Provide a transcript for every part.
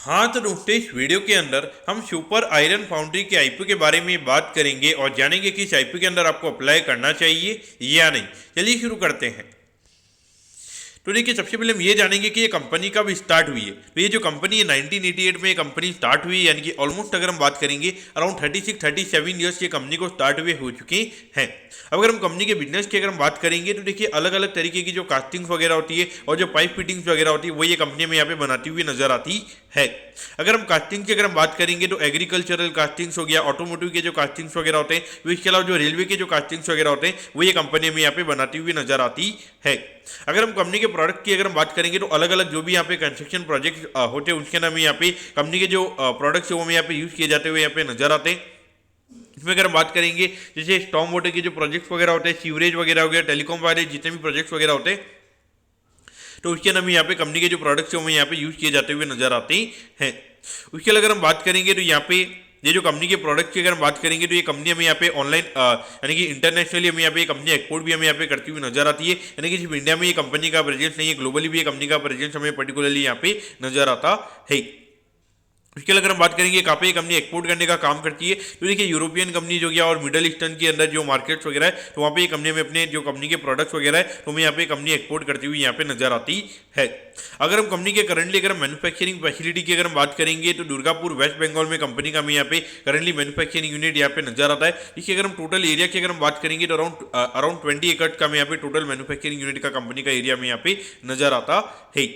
हाँ तो दोस्तों, इस वीडियो के अंदर हम सुपर आयरन फाउंड्री के आईपीओ के बारे में बात करेंगे और जानेंगे कि इस आईपीओ के अंदर आपको अप्लाई करना चाहिए या नहीं। चलिए शुरू करते हैं। तो देखिए, सबसे पहले हम ये जानेंगे कि ये कंपनी कब स्टार्ट हुई है। तो ये जो कंपनी है 1988 में ये कंपनी स्टार्ट हुई है, यानी कि ऑलमोस्ट अगर हम बात करेंगे अराउंड 36-37 ईयर्स ये कंपनी को स्टार्ट हुए हो चुके हैं। अब अगर हम कंपनी के बिजनेस की अगर हम बात करेंगे तो देखिए, अलग अलग तरीके की जो कास्टिंग्स वगैरह होती है और जो पाइप फिटिंग्स वगैरह होती है वो ये कंपनी में यहाँ पे बनाती हुई नजर आती है। अगर हम कास्टिंग की अगर हम बात करेंगे तो एग्रीकल्चरल कास्टिंग्स हो गया, ऑटोमोटिव के जो कास्टिंग्स वगैरह होते हैं, तो इसके अलावा जो रेलवे के जो कास्टिंग्स वगैरह होते हैं वो ये कंपनी में यहाँ पे बनाती हुई नजर आती है। अगर हम कंपनी के प्रोडक्ट की अगर हम बात करेंगे तो अलग अलग जो भी यहाँ पे कंस्ट्रक्शन प्रोजेक्ट होते हैं उसके नाम यहाँ पे कंपनी के जो प्रोडक्ट्स है वो यहाँ पे यूज किए जाते हुए यहाँ पे नजर आते हैं। इसमें अगर हम बात करेंगे जैसे स्टॉर्म वाटर के जो प्रोजेक्ट्स वगैरह होते हैं, सीवरेज वगैरह हो गया, टेलीकॉम वाले जितने भी प्रोजेक्ट्स वगैरह होते हैं, तो उसके नाम यहाँ पे कंपनी के जो प्रोडक्ट्स हैं वो यहाँ पे यूज किए जाते हुए नजर आते हैं। उसके अलावा अगर हम बात करेंगे तो यहाँ पे ये जो कंपनी के प्रोडक्ट की अगर हम बात करेंगे तो ये कंपनी हमें यहाँ पे ऑनलाइन यानी कि इंटरनेशनली हमें यहाँ पे कंपनी एक्सपोर्ट भी हमें यहाँ पे करती हुई नजर आती है। यानी कि सिर्फ इंडिया में ये कंपनी का प्रेजेंस नहीं है, ग्लोबली भी ये कंपनी का प्रेजेंस हमें पर्टिकुलरली यहाँ पे नजर आता है। उसके अगर हम बात करेंगे कहाँ पे ये कंपनी एक्सपोर्ट करने का काम करती है, तो देखिए यूरोपियन कंपनी जो गया और मिडल ईस्टर्न के अंदर जो मार्केट्स वगैरह है तो वहाँ पे ये कंपनी में अपने जो कंपनी के प्रोडक्ट्स वगैरह है तो हमें यहाँ पे कंपनी एक्सपोर्ट करती हुई यहाँ पे नजर आती है। अगर हम कंपनी के करंटली अगर मैन्युफैक्चरिंग फैसिलिटी की अगर हम बात करेंगे तो दुर्गापुर वेस्ट बंगाल में कंपनी का हमें यहाँ पे करंटली मैन्युफैक्चरिंग यूनिट यहाँ पे नजर आता है। इसकी अगर हम टोटल एरिया की अगर हम बात करेंगे तो अराउंड 20 एकड़ का हमें यहाँ पे टोटल मैन्युफैक्चरिंग यूनिट का कंपनी का एरिया में यहाँ पे नजर आता है।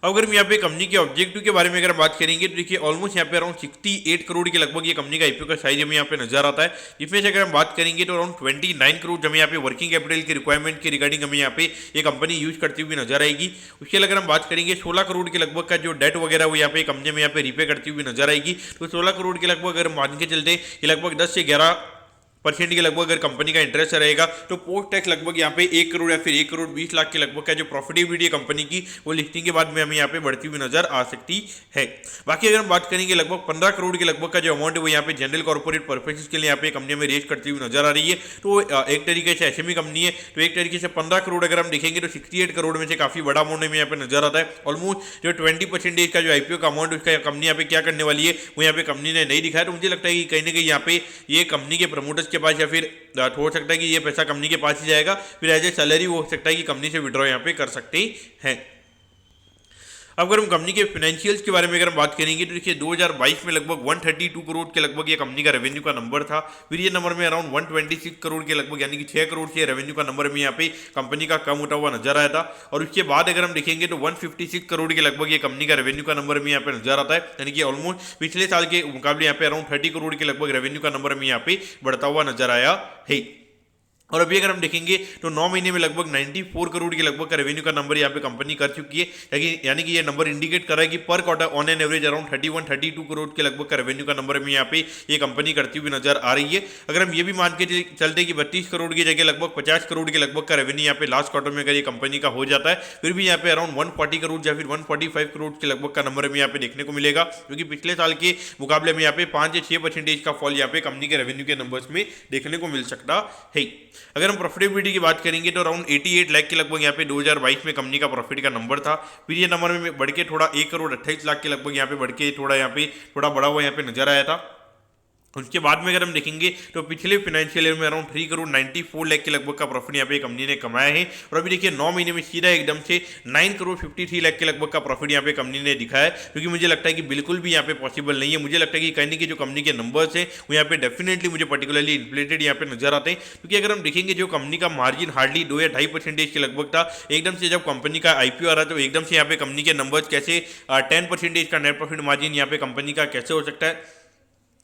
अब अगर हम यहाँ पे कंपनी के ऑब्जेक्टिव के बारे में अगर बात करेंगे तो देखिए ऑलमोस्ट यहाँ पे अराउंड 68 करोड़ के लगभग ये कंपनी का आईपीओ का साइज हमें यहाँ पे नजर आता है। जिसमें से अगर हम बात करेंगे तो अराउंड 29 करोड़ हमें यहाँ पे वर्किंग कैपिटल की रिक्वायरमेंट के रिगार्डिंग हमें यहाँ पे ये कंपनी यूज करती हुई नजर आएगी। उसके अगर हम बात करेंगे 16 करोड़ के लगभग का जो डेट वगैरह वो यहाँ पे कंपनी में यहाँ पे रीपे करती हुई नजर आएगी। तो 16 करोड़ के लगभग अगर हम मान के चलते कि लगभग 10 से 11% के लगभग अगर कंपनी का इंटरेस्ट रहेगा तो पोस्ट टैक्स लगभग यहाँ पे 1 करोड़ या फिर 1 करोड़ 20 लाख के लगभग का जो प्रॉफिटेबिलिटी है कंपनी की वो लिस्टिंग के बाद में हमें यहाँ पे बढ़ती हुई नजर आ सकती है। बाकी अगर हम बात करेंगे लगभग 15 करोड़ के लगभग का जो अमाउंट है वो यहाँ पे जनरल कॉर्पोरेट पर्पसेस के लिए यहाँ पे कंपनी में रेज करती हुई नजर आ रही है। तो एक तरीके से एसएमई कंपनी है, तो एक तरीके से 15 करोड़ अगर हम देखेंगे तो 68 करोड़ में से काफी बड़ा अमाउंट हमें यहाँ पे नजर आता है। ऑलमोस्ट जो 20% का जो आईपीओ का अमाउंट उसका कंपनी यहाँ पे क्या करने वाली है वो यहाँ पे कंपनी ने नहीं दिखाया। तो मुझे लगता है कि कहीं ना कहीं यहाँ पे ये कंपनी के प्रमोटर्स के पास या फिर हो सकता है कि ये पैसा कंपनी के पास ही जाएगा, फिर एज ए सैलरी वो हो सकता है कि कंपनी से विड्रॉ यहाँ पे कर सकते हैं। अब अगर हम कंपनी के फाइनेंशियल्स के बारे में अगर हम बात करेंगे तो देखिए 2022 में लगभग 132 करोड़ के लगभग ये कंपनी का रेवेन्यू का नंबर था। फिर ये नंबर में अराउंड 126 करोड़ के लगभग यानी कि 6 करोड़ से रेवेन्यू का नंबर में यहाँ पे कंपनी का कम होता हुआ नजर आया था। और उसके बाद अगर हम देखेंगे तो 156 करोड़ के लगभग ये कंपनी का रेवेन्यू का नंबर में यहाँ पे नजर आता है। यानी कि ऑलमोस्ट पिछले साल के मुकाबले यहाँ पे अराउंड 30 करोड़ के लगभग रेवेन्यू का नंबर में यहाँ पे बढ़ता हुआ नजर आया है। और अभी अगर हम देखेंगे तो 9 महीने में लगभग 94 करोड़ के लगभग का रेवेन्यू का नंबर यहाँ पे कंपनी कर चुकी है। यानी कि ये नंबर इंडिकेट कर रहा है कि पर quarter on an average around 31-32 crore के लगभग का रेवेन्यू का नंबर में यहाँ पे ये कंपनी करती हुई नजर आ रही है। अगर हम ये भी मान के चलते कि 32 करोड़ की जगह लगभग 50 करोड़ के लगभग का रेवेन्यू यहाँ पे लास्ट क्वार्टर में अगर ये कंपनी का हो जाता है फिर भी यहाँ पे अराउंड 140 करोड़ या फिर 145 करोड़ के लगभग का नंबर में यहाँ पे देखने को मिलेगा, क्योंकि पिछले साल के मुकाबले में यहाँ पे 5 से 6% का फॉल यहाँ पे कंपनी के रेवेन्यू के नंबर्स में देखने को मिल सकता है। अगर हम प्रॉफिटेबिलिटी की बात करेंगे तो अराउंड 88 लाख के लगभग यहाँ पे 2022 में कंपनी का प्रॉफिट का नंबर था। फिर ये नंबर में बढ़ के थोड़ा 1 करोड़ 28 लाख के लगभग यहाँ पे बढ़ के थोड़ा यहाँ पे थोड़ा बड़ा हुआ यहाँ पे नजर आया था। उसके बाद में अगर हम देखेंगे तो पिछले फाइनेंशियल ईयर में अराउंड 3 करोड़ 94 लाख के लगभग का प्रॉफिट यहाँ पे कंपनी ने कमाया है। और अभी देखिए 9 महीने में सीधा एकदम से 9 करोड़ 53 लाख के लगभग का प्रॉफिट यहाँ पे कंपनी ने दिखाया है, क्योंकि मुझे लगता है कि बिल्कुल भी यहाँ पे पॉसिबल नहीं है। मुझे लगता है कि कहीं की जो कंपनी के नंबर्स हैं वो यहाँ पे डेफिनेटली मुझे पर्टिकुलरली इन्फ्लेटेड यहाँ पे नजर आते हैं। क्योंकि अगर हम देखेंगे जो कंपनी का मार्जिन हार्डली 2 या 2.5% के लगभग था, एकदम से जब कंपनी का आईपीओ आ रहा है तो एकदम से यहाँ पे कंपनी के नंबर्स कैसे 10% का नेट प्रॉफिट मार्जिन यहाँ पे कंपनी का कैसे हो सकता है।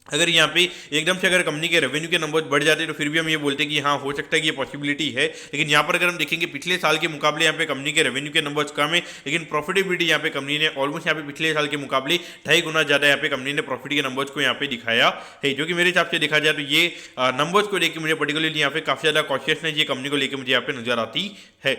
अगर यहाँ पे एकदम से अगर कंपनी के रेवेन्यू के नंबर्स बढ़ जाते हैं तो फिर भी हम ये बोलते हैं कि हाँ हो सकता है कि ये पॉसिबिलिटी है। लेकिन यहाँ पर अगर हम देखेंगे पिछले साल के मुकाबले यहाँ पे कंपनी के रेवेन्यू के नंबर्स कम है, लेकिन प्रॉफिटेबिलिटी यहाँ पे कंपनी ने ऑलमोस्ट यहाँ पे पिछले साल के मुकाबले 2.5 गुना ज़्यादा यहाँ पे कंपनी ने प्रॉफिट के नंबर्स को यहाँ पे दिखाया है। जो कि मेरे हिसाब से देखा जाए तो ये नंबर्स को लेकर मुझे पर्टिकुलरली यहाँ पे काफ़ी ज़्यादा कॉन्शियसनेस ये कंपनी को लेकर मुझे यहाँ पे नजर आती है।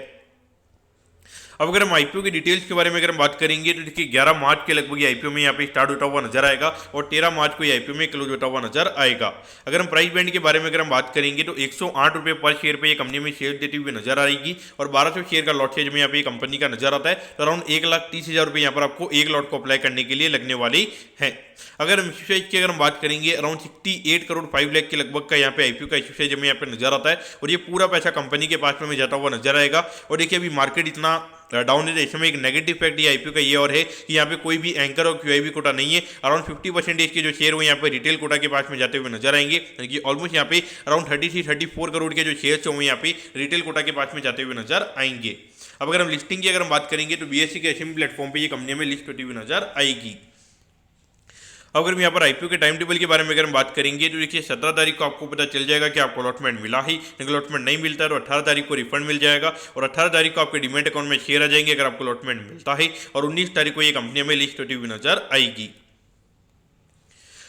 अब अगर हम आईपीओ की डिटेल्स के बारे में अगर हम बात करेंगे तो देखिए 11 मार्च के लगभग ये आईपीओ में यहाँ पे स्टार्ट होता हुआ नजर आएगा और 13 मार्च को ये आईपीओ में क्लोज होता हुआ नजर आएगा। अगर हम प्राइस बैंड के बारे में अगर हम बात करेंगे तो 108 रुपये पर शेयर पे ये कंपनी में शेयर देती हुई नजर आएगी और 1200 शेयर का लॉट साइज में यहाँ पे कंपनी का नजर आता है। तो अराउंड 1,30,000 रुपये यहाँ पर आपको एक लॉट को अप्लाई करने के लिए लगने वाली है। अगर हम इश्यू साइज की अगर हम बात करेंगे अराउंड 68 करोड़ 5 लाख के लगभग का यहाँ पे आईपीओ का इश्यू साइज हमें यहाँ पे नजर आता है और ये पूरा पैसा कंपनी के पास में जाता हुआ नजर आएगा। और देखिए अभी मार्केट इतना डाउन है तो इसमें एक नेगेटिव फैक्ट ये आईपीओ का ये और है कि यहाँ पे कोई भी एंकर और क्यूआईबी कोटा नहीं है। अराउंड 50% के जो शेयर वो यहाँ पे रिटेल कोटा के पास में जाते हुए नजर आएंगे, यानी कि ऑलमोस्ट यहाँ पे अराउंड 34 करोड़ के जो शेयर्स वो यहाँ पे रिटेल कोटा के पास में जाते हुए नजर आएंगे। अब अगर हम लिस्टिंग की अगर हम बात करेंगे तो बीएसई के एसएमई प्लेटफॉर्म पे ये कंपनी में लिस्ट होती हुई नजर आएगी। अगर हम यहाँ पर आईपीओ के टाइम टेबल के बारे में अगर हम बात करेंगे तो देखिए 17 तारीख को आपको पता चल जाएगा कि आपको अलॉटमेंट मिला ही, अगर अलॉटमेंट नहीं मिलता है तो 18 तारीख को रिफंड मिल जाएगा और 18 तारीख को आपके डीमैट अकाउंट में शेयर आ जाएंगे अगर आपको अलॉटमेंट मिलता है और 19 तारीख को ये कंपनी में लिस्ट होती हुई नजर आएगी।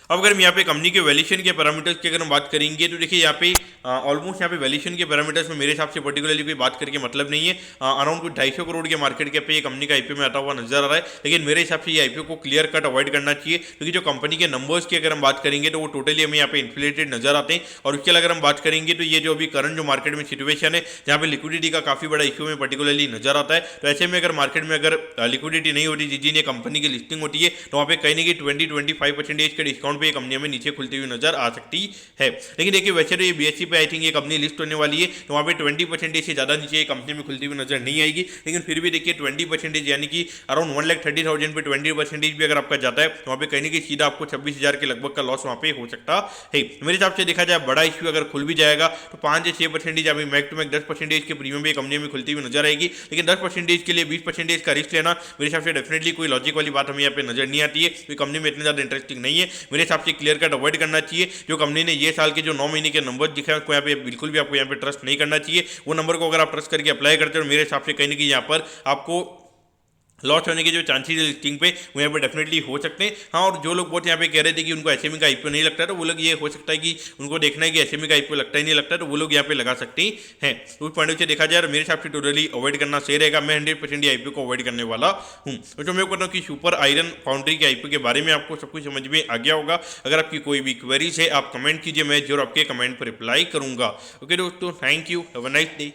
अब अगर हम यहाँ पे कंपनी के वैल्यूएशन के पैरामीटर्स की अगर हम बात करेंगे तो देखिए यहाँ पे ऑलमोस्ट यहाँ पे वैल्यूएशन के पैरामीटर्स में मेरे हिसाब से पर्टिकुलरली कोई बात करके मतलब नहीं है। अराउंड कुछ 250 करोड़ के मार्केट कैप पे ये कंपनी का आईपीओ में आता हुआ नजर आ रहा है, लेकिन मेरे हिसाब से ये आईपीओ को क्लियर कट अवॉइड करना चाहिए क्योंकि जो कंपनी के नंबर्स की अगर हम बात करेंगे तो वो टोटली हमें यहाँ पे इन्फ्लेटेड नजर आते हैं। और उसके अगर हम बात करेंगे तो ये जो अभी करंट जो मार्केट में सिचुएशन है जहाँ पे लिक्विडिटी का काफी बड़ा इश्यू में पर्टिकुलरली नजर आता है, तो ऐसे में अगर मार्केट में अगर लिक्विडिटी नहीं होती जिस दिन कंपनी की लिस्टिंग होती है तो वहाँ पे कहीं ना कहीं 20-25% के डिस्काउंट पे कंपनी में नीचे खुलती हुई नजर आ सकती है। लेकिन देखिए वैसे तो ये बीएसई पे आई थिंक ये कंपनी लिस्ट होने वाली है तो वहाँ पे 20% से ज़्यादा नीचे ये कंपनी में खुलती हुई नजर नहीं आएगी, लेकिन फिर भी देखिए 20% यानी कि अराउंड 1,30,000 पे 20% भी अगर आपका जाता है तो वहाँ पे कहीं ना कहीं सीधा आपको 26,000 के लगभग का लॉस वहाँ पे हो सकता है। मेरे हिसाब से देखा जाए बड़ा इश्यू अगर खुल भी जाएगा तो 5 से 6% अभी मैक टू मैक 10% के प्रीमियम भी कंपनी में खुलती हुई नजर आएगी, लेकिन 10% के लिए 20% का रिस्क लेना मेरे हिसाब से डेफिनेटली कोई लॉजिक वाली बात हमें यहाँ पे नजर नहीं आती है। कोई कंपनी में इतनी ज़्यादा इंटरेस्टिंग नहीं है, मेरे हिसाब से क्लियर कट अवॉइड करना चाहिए। जो कंपनी ने ये साल के जो 9 महीने के नंबर दिखाए उसको यहाँ पे बिल्कुल भी आपको यहाँ पे ट्रस्ट नहीं करना चाहिए। वो नंबर को अगर आप ट्रस्ट करके अप्लाई करते हो मेरे हिसाब से कहीं ना कहीं यहाँ पर आपको लॉस होने के जो चांसेस है लिस्टिंग पे वो यहाँ पे डेफिनेटली हो सकते हैं। हाँ, और जो लोग बहुत यहाँ पे कह रहे थे कि उनको एसएमई का आईपीओ नहीं लगता है तो वो लोग ये हो सकता है कि उनको देखना है कि एसएमई का आईपीओ लगता ही नहीं लगता है तो वो लोग यहाँ पे लगा सकते हैं। उस पॉइंट से देखा जाए मेरे हिसाब से टोटली अवॉइड करना सही रहेगा। मैं 100% आईपीओ को अवॉइड करने वाला हूँ। तो मैं कहता हूँ कि सुपर आयरन फाउंड्री के आईपीओ के बारे में आपको सब कुछ समझ में आ गया होगा। अगर आपकी कोई भी क्वेरीज है आप कमेंट कीजिए, मैं जरूर आपके कमेंट पर रिप्लाई करूँगा। ओके दोस्तों, thank you, have a nice day.